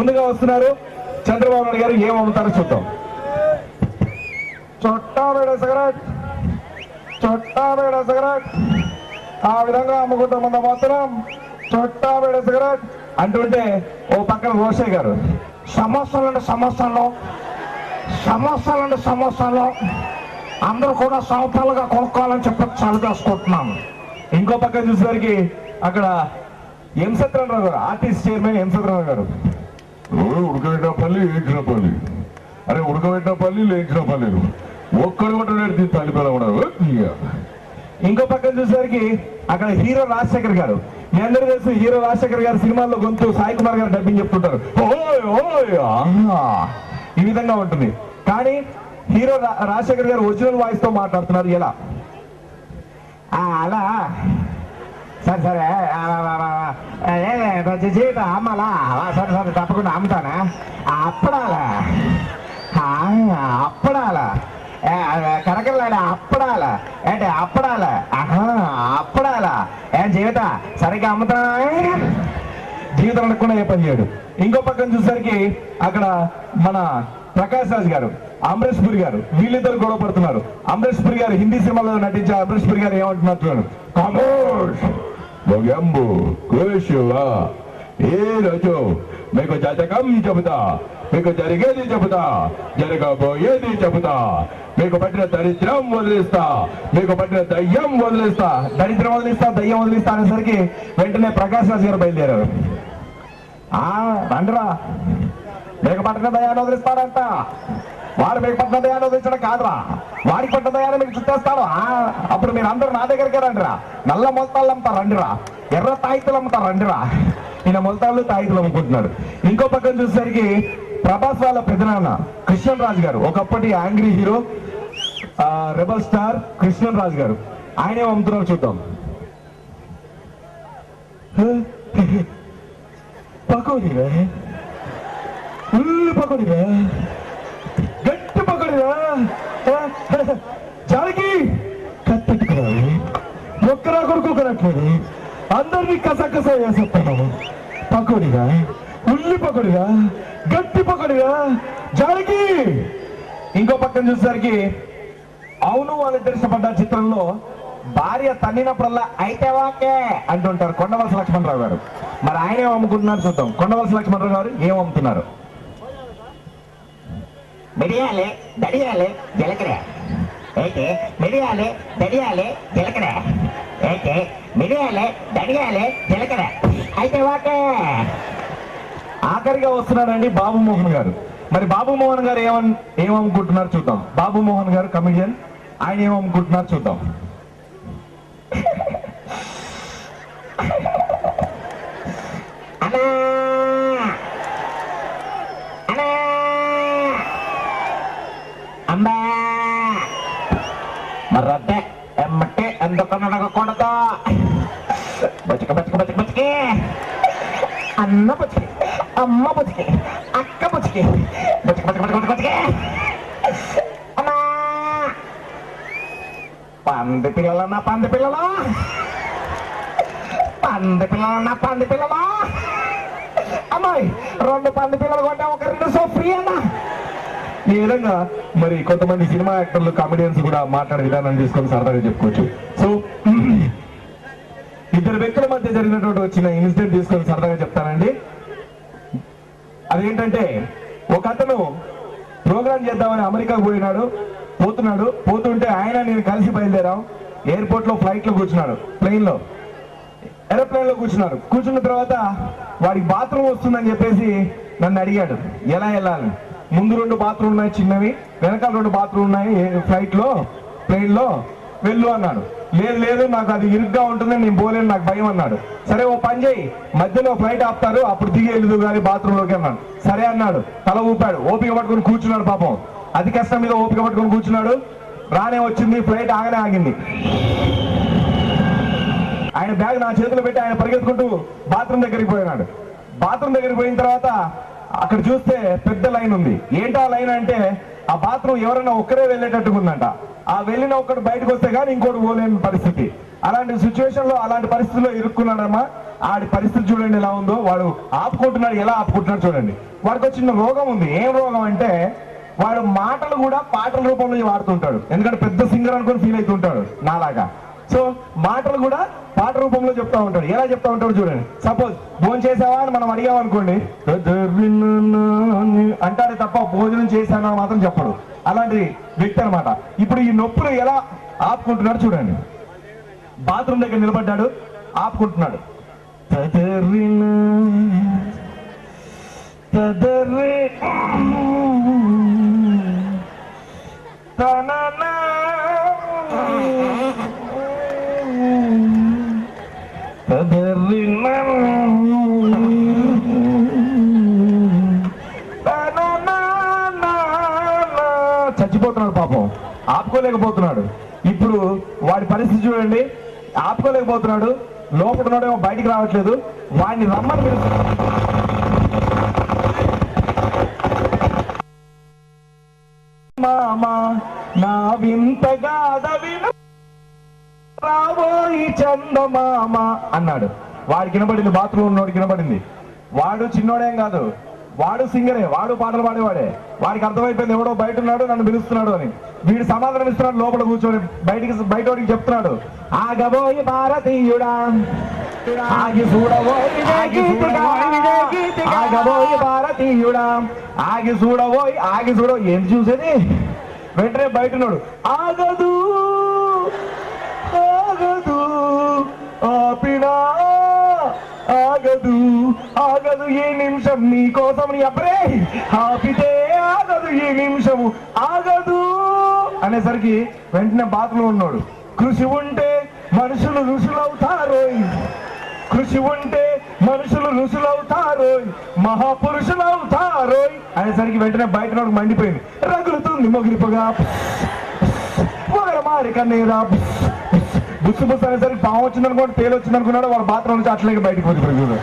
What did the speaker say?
ముందుగా వస్తున్నారు చంద్రబాబు నాయుడు గారు ఏమవుతారో చూద్దాం. చుట్టా వేడ సిగరెట్, చుట్టా వేడ సిగరెట్, ఆ విధంగా అమ్ముకుంటాం మాత్రం చుట్టా వేడ సిగరెట్ అంటుంటే ఓ పక్కన రోషయ్య గారు సమోసాలంటే సమోసాలు అందరూ కూడా సంవత్సరాలుగా కొనుక్కోవాలని చెప్పి చాలు చేసుకుంటున్నాం. ఇంకో పక్కన చూసేసరికి అక్కడ ఎం సత్యనారాయణ గారు, ఆర్టీసీ చైర్మన్ ఎం సత్యనారాయణ గారు, ఉడకబెట్టిన పల్లి లేచిన పల్లి, అరే ఉడకబెట్టిన పల్లి లేచిన పల్లెలు ఒక్కడు కూడా నేర్చి తల్లిపిల్ల ఉన్నారు. ఇంకో పక్కన చూసేసరికి అక్కడ హీరో రాజశేఖర్ గారు. మీ అందరూ తెలుసు హీరో రాజశేఖర్ గారు సినిమాల్లో గొంతు సాయి కుమార్ గారు డబ్బింగ్ చెప్తుంటారు, ఓయ్ ఓయ్ ఈ విధంగా ఉంటుంది. కానీ హీరో రాజశేఖర్ గారు ఒరిజినల్ వాయిస్ తో మాట్లాడుతున్నారు. ఎలా అలా సరే జీవితం అమ్మాలా, సరే తప్పకుండా అమ్ముతానా. అప్పడాలా కరకరలాడా అప్పడాలా ఏంటి అప్పడాలా అప్పడాలా జీవిత సరిగ్గా అమ్ముతా. జీవితం అనకుండా ఏ పని చేయడు. ఇంకో పక్కన చూసరికి అక్కడ మన ప్రకాష్ రాజ్ గారు, అమరేష్ పురి గారు, వీళ్ళిద్దరు గొడవ పడుతున్నారు. అమరేష్ పురి గారు హిందీ సినిమాలో నటించే అమరేష్ పురి గారు ఏమంటున్నారు, ఏ రోజు మీకు జాతకం చెబుతా, మీకు జరిగేది చెబుతా, జరగబోయేది చెబుతా, మీకు పట్టిన దరిద్రం వదిలిస్తా, మీకు పట్టిన దయ్యం వదిలిస్తా. దరిద్రం వదిలిస్తా, దయ్యం వదిలిస్తా అనేసరికి వెంటనే ప్రకాష్ రాజ్ గారు బయలుదేరారు. రండిరా, మీకు పట్టిన దయాన్ని వదిలిస్తాడంట. వాడు మీకు పట్టిన దయాన్ని వదిలించడం కాదురా, వాడికి పట్టిన దయాన్ని మీకు చుట్టేస్తాడు. అప్పుడు మీరు అందరూ నా దగ్గరికి రండిరా. నల్ల మొలతాళ్ళు అమ్ముతారు రండిరా, ఎర్ర తాయితులు అమ్ముతారు రండిరా. ఈయన మొలతాళ్ళు తాయితులు అమ్ముకుంటున్నాడు. ఇంకో పక్కన చూసేసరికి ప్రభాస్ వాళ్ళ పెద్దనాన్న కృష్ణన్ రాజు గారు, ఒకప్పటి angry hero, rebel star Krishnan Raju garu, ఆయనే అమ్ముతున్నారు. చూద్దాం. పకోడీరా, ఉల్లి పకోడీరా, గట్టి పకోడీరా, జాలికి కత్తెట్టుకున్నాడు, ఒక్కరా కొడుకోకనట్లేదు, అందరినీ కసకస వేసేస్తున్నాము. పకోడీరా, ఉల్లి పకోడీరా, గట్టి పకోడీరా, జాలికి. ఇంకో పక్కన చూసేసరికి అవును వాళ్ళిద్దరు ఇష్టపడ్డ చిత్రంలో భార్య తన్నినప్పుడల్లా అయితే వాకే అంటుంటారు కొండవలస లక్ష్మణరావు గారు. మరి ఆయన ఏం అమ్ముకుంటున్నారు చూద్దాం. కొండవలస లక్ష్మణరావు గారు ఏం అమ్ముతున్నారు. మిరియాలే దడియాలే జీలకర్ర అయితే మిరియాలే దడియాలే జీలకర్ర అయితే మిరియాలే దడియాలే జీలకర్ర అయితే వాకే. ఆఖరిగా వస్తున్నారండి బాబు మోహన్ గారు. మరి బాబు మోహన్ గారు ఏమనుకుంటున్నారు చూద్దాం. బాబు మోహన్ గారు కమిడియన్, ఆయన ఏమనుకుంటున్నారు చూద్దాం. మర్రద్దే ఎమ్మటే ఎందుకు నడగకూడదు. బతికి బతికి బతికి బతికి అన్న బతికి, అమ్మ బతికి, అక్క బతికి, బతికి బతికి బతికి బతికి బతికి అమ్మా. పంది పిల్లలన్నా పంది పిల్లలు, పంది పిల్లలన్నా పంది పిల్లలు. అమ్మాయి 2 పంది పిల్లలు కొంటే ఒక 2 సో ఫ్రీ అన్నా. ఈ విధంగా మరి కొంతమంది సినిమా యాక్టర్లు, కామెడియన్స్ కూడా మాట్లాడే విధానం తీసుకొని సరదాగా చెప్పుకోవచ్చు. సో ఇద్దరు వ్యక్తుల మధ్య జరిగినటువంటి వచ్చిన ఇన్సిడెంట్ తీసుకొని సరదాగా చెప్తానండి. అదేంటంటే ఒక అతను ప్రోగ్రామ్ చేద్దామని అమెరికాకు పోతుంటే ఆయన నేను కలిసి బయలుదేరాం. ఎయిర్పోర్ట్ లో ఫ్లైట్ లో కూర్చున్నాడు, ఏరోప్లేన్ లో కూర్చున్న తర్వాత వాడికి బాత్రూమ్ వస్తుందని చెప్పేసి నన్ను అడిగాడు ఎలా వెళ్ళాలి. ముందు 2 బాత్రూమ్ ఉన్నాయి చిన్నవి, వెనకాల 2 బాత్రూమ్ ఉన్నాయి ప్లేన్ లో వెళ్ళు అన్నాడు. లేదు నాకు అది ఇరుగ్గా ఉంటుంది, నేను పోలేను, నాకు భయం అన్నాడు. సరే ఓ పని చేయి, మధ్యలో ఫ్లైట్ ఆపుతారు అప్పుడు దిగి వెళ్ళు కానీ బాత్రూమ్ లోకి అన్నాడు. సరే అన్నాడు, తల ఊపాడు, ఓపిక పట్టుకుని కూర్చున్నాడు. పాపం అతి కష్టం మీద ఓపిక పట్టుకుని కూర్చున్నాడు. రానే వచ్చింది, ఫ్లైట్ ఆగనే ఆగింది. ఆయన బ్యాగ్ నా చేతిలో పెట్టి ఆయన పరిగెత్తుకుంటూ బాత్రూమ్ దగ్గరికి పోయినాడు. బాత్రూమ్ దగ్గరికి పోయిన తర్వాత అక్కడ చూస్తే పెద్ద లైన్ ఉంది. ఏంటా లైన్ అంటే ఆ బాత్రూమ్ ఎవరైనా ఒక్కరే వెళ్ళేటట్టుగా ఉందంట. ఆ వెళ్ళిన ఒక్కడు బయటకు వస్తే కానీ ఇంకోటి పోలేని పరిస్థితి. అలాంటి సిచ్యువేషన్ లో, అలాంటి పరిస్థితుల్లో ఇరుక్కున్నాడమ్మా. ఆడి పరిస్థితి చూడండి ఎలా ఉందో. వాడు ఆపుకుంటున్నాడు, ఎలా ఆపుకుంటున్నాడు చూడండి. వాడికి వచ్చిన రోగం ఉంది. ఏం రోగం అంటే వాడు మాటలు కూడా పాటల రూపంలో వాడుతుంటాడు. ఎందుకంటే పెద్ద సింగర్ అనుకుని ఫీల్ అవుతుంటాడు నాలాగా. సో మాటలు కూడా పాట రూపంలో చెప్తా ఉంటాడు. ఎలా చెప్తా ఉంటాడు చూడండి. సపోజ్ భోజనం చేసావా అని మనం అడిగాం అనుకోండి, అంటాడే తప్ప భోజనం చేశానా మాత్రం చెప్పడు. అలాంటి వ్యక్తి అనమాట. ఇప్పుడు ఈ నొప్పులు ఎలా ఆపుకుంటున్నాడు చూడండి. బాత్రూమ్ దగ్గర నిలబడ్డాడు, ఆపుకుంటున్నాడు. చచ్చిపోతున్నాడు పాపం, ఆపుకోలేకపోతున్నాడు. ఇప్పుడు వాడి పరిస్థితి చూడండి. ఆపుకోలేకపోతున్నాడు, లోపడున్నాడేమో బయటికి రావట్లేదు. వాడిని రమ్మని పిలుస్తున్నాడు. మామా నా వింతగాదవిను రాబోయి చందమామ అన్నాడు. వాడికి వినబడింది, బాత్రూమ్ ఉన్నోడికి వినబడింది. వాడు చిన్నోడేం కాదు, వాడు సింగరే, వాడు పాటలు పాడేవాడే. వాడికి అర్థమైపోయింది ఎవడో బయట ఉన్నాడు నన్ను పిలుస్తున్నాడు అని. వీడు సమాధానం ఇస్తున్నాడు లోపల కూర్చొని. బయటోడికి చెప్తున్నాడు, ఆగబోయి భారతీయుడా ఆగి చూడబోయి, ఆగబోయి భారతీయుడా ఆగి చూడబోయి, ఆగి చూడ. ఏం చూసేది? వెంటనే బయట ఉన్నాడు, ఆగదు ఆగదు ఆపినా ఆగదు ఆగదు ఈ నిమిషం నీ కోసం నీ అబ్బరే ఆపితే ఆగదు ఈ నిమిషము ఆగదు అనేసరికి వెంటనే బాత్రూంలో ఉన్నాడు. కృషి ఉంటే మనుషులు ఋషులవుతారోయ్, కృషి ఉంటే మనుషులు ఋషులవుతారోయ్, మహాపురుషులవుతారోయ్ అనేసరికి వెంటనే బయట నోడు మండిపోయింది. రగులుతుంది మొగిలిపగా, మారి కన్నీరా, బుస్సు బుస్సు అనేసరికి పాము వచ్చిందనుకోండి, తేలు వచ్చిందనుకున్నాడు. వాడు బాత్రూమ్ నుంచి అట్లకి బయటకు పోయి